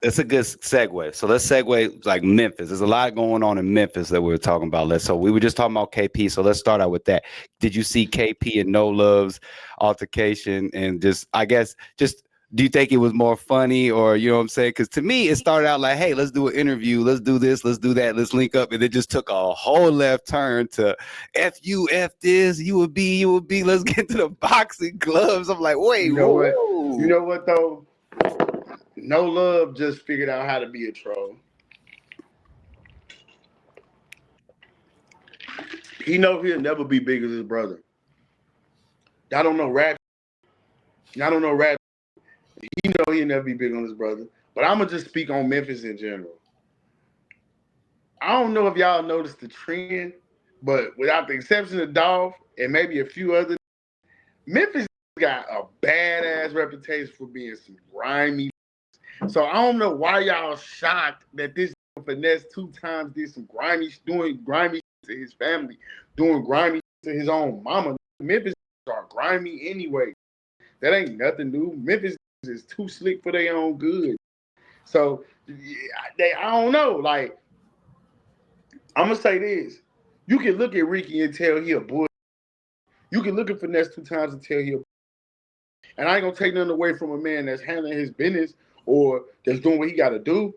It's a good segue. So let's segue like Memphis. There's a lot going on in Memphis that we were talking about. So we were just talking about KP. So let's start out with that. Did you see KP and No Love's altercation? And just, I guess, just do you think it was more funny, or you know what I'm saying? Because to me, it started out like, hey, let's do an interview, let's do this, let's do that, let's link up, and it just took a whole left turn to F you, F this, you would be. Let's get to the boxing gloves. I'm like, wait, You know what? You whoa. know what though? No Love just figured out how to be a troll. He know he'll never be big as his brother. Y'all don't know rap. Y'all don't know rap. He know he'll never be big on his brother. But I'm gonna just speak on Memphis in general. I don't know if y'all noticed the trend, but without the exception of Dolph and maybe a few other, Memphis got a badass reputation for being some grimy. So I don't know why y'all shocked that this Finesse2Tymes did some doing grimy to his family, doing grimy to his own mama. Memphis are grimy anyway. That ain't nothing new. Memphis is too slick for their own good. So I don't know. Like, I'm gonna say this: you can look at Ricky and tell he a boy. You can look at Finesse2Tymes and tell he a. And I ain't gonna take nothing away from a man that's handling his business or that's doing what he got to do.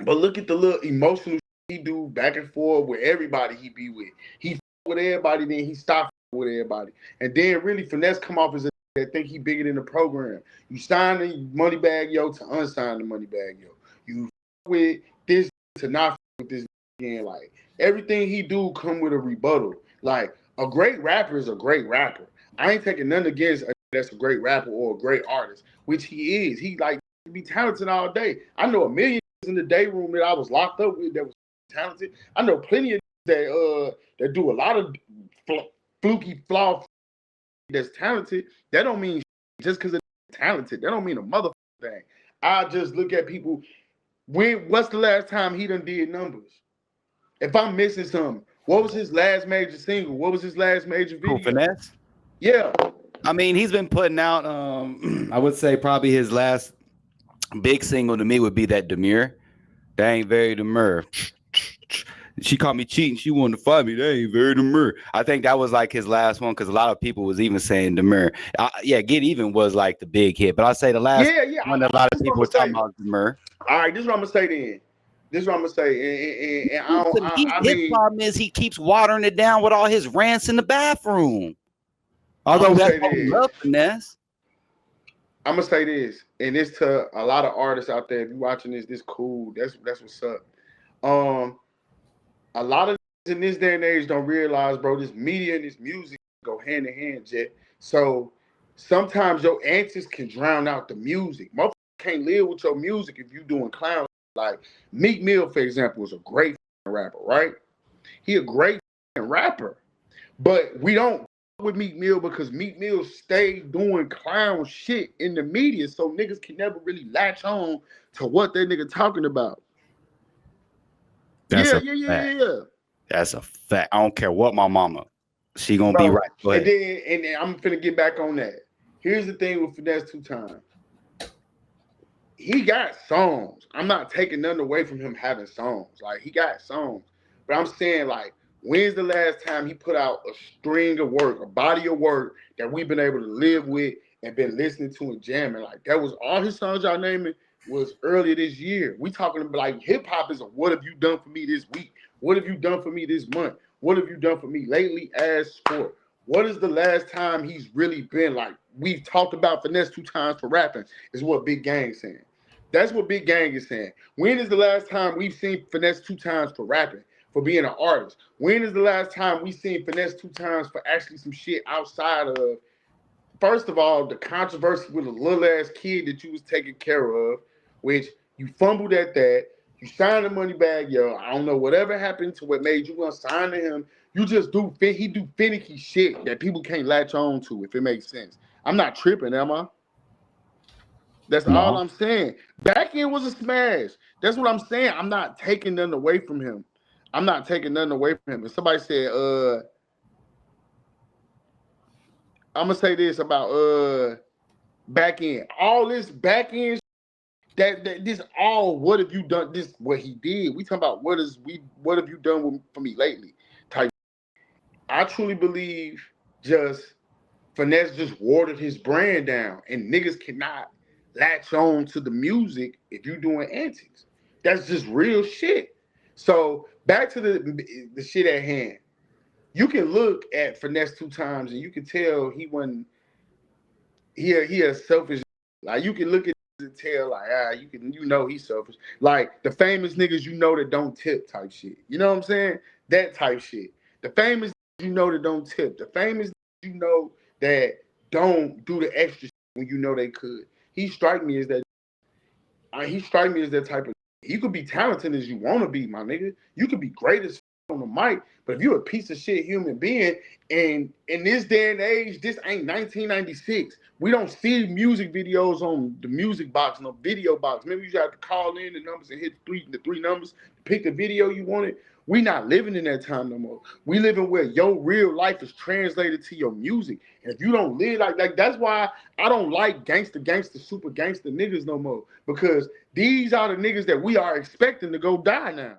But look at the little emotional he do back and forth with everybody he be with. He with everybody, then he stop with everybody, and then really Finesse come off as a that think he bigger than the program. You sign the money bag yo to unsign the money bag yo. You with this to not with this again. Like everything he do come with a rebuttal. Like a great rapper is a great rapper. I ain't taking nothing against that's a great rapper or a great artist, which he is. He like be talented all day. I know a million in the day room that I was locked up with that was talented. I know plenty of that do a lot of fluky flaw that's talented. That don't mean just because they're talented. That don't mean a motherfucking thing. I just look at people. What's the last time he done did numbers? If I'm missing something, what was his last major single? What was his last major Cool video? finesse. Yeah. I mean, he's been putting out. I would say probably his last big single to me would be that Demure. That ain't very demure. She caught me cheating. She wanted to fight me. That ain't very demure. I think that was like his last one because a lot of people was even saying demure. Yeah, Get Even was like the big hit, but I say the last Yeah, yeah. one that a lot of This is what people I'm were gonna talking say. about demure. All right, this is what I'm gonna say then. This is what I'm gonna say. And I don't I His mean, problem is he keeps watering it down with all his rants in the bathroom. I'm Although gonna that's say why we this. love finesse. I'm gonna say this, and this to a lot of artists out there. If you watching this cool. That's what's up. Um, a lot of in this day and age don't realize, bro, this media and this music go hand in hand, Jet. So sometimes your antics can drown out the music. Motherfuckers can't live with your music if you doing clown. Like Meek Mill, for example, is a great rapper, right? He a great rapper, but we don't with Meek Mill because Meek Mill stayed doing clown shit in the media, so niggas can never really latch on to what that nigga talking about. That's Yeah, a yeah, yeah, fact. yeah, yeah. That's a fact. I don't care what my mama. She gonna be Bro. right. Go And ahead. then I'm finna get back on that. Here's the thing with Finesse2Tymes. He got songs. I'm not taking nothing away from him having songs. Like he got songs. But I'm saying like, when's the last time he put out a string of work, a body of work that we've been able to live with and been listening to and jamming? Like that was all his songs y'all naming was earlier this year. We talking about like hip hop is a what have you done for me this week? What have you done for me this month? What have you done for me lately as sport? What is the last time he's really been like? We've talked about Finesse2Tymes for rapping, is what Big Gang's saying. That's what Big Gang is saying. When is the last time we've seen Finesse2Tymes for rapping, for being an artist? When is the last time we seen Finesse2Tymes for actually some shit outside of, first of all, the controversy with a little ass kid that you was taking care of, which you fumbled at that. You signed the money bag, yo. I don't know whatever happened to what made you gonna sign to him. You just he do finicky shit that people can't latch on to, if it makes sense. I'm not tripping, am I? That's all No. I'm saying. Back end was a smash. That's what I'm saying. I'm not taking nothing away from him. I'm not taking nothing away from him. And somebody said, I'm gonna say this about back end. All this back end That this all what have you done? This what he did. We talking about what have you done for me lately? Type. I truly believe just Finesse just watered his brand down, and niggas cannot latch on to the music if you doing antics. That's just real shit. So back to the shit at hand. You can look at Finesse2Tymes and you can tell he wasn't he a selfish. Like you can look at and tell like he's selfish. Like the famous niggas that don't tip type shit. You know what I'm saying? That type shit. The famous that don't tip. The famous that don't do the extra shit when they could. He strike me as that. He strike me as that type of. You could be talented as you want to be, my nigga. You could be great as on the mic, but if you're a piece of shit human being, and in this day and age, this ain't 1996. We don't see music videos on the music box, no video box. Maybe you have to call in the numbers and hit the three numbers, pick the video you wanted. We not living in that time no more. We living where your real life is translated to your music. And if you don't live like that's why I don't like gangster, super gangster niggas no more. Because these are the niggas that we are expecting to go die now.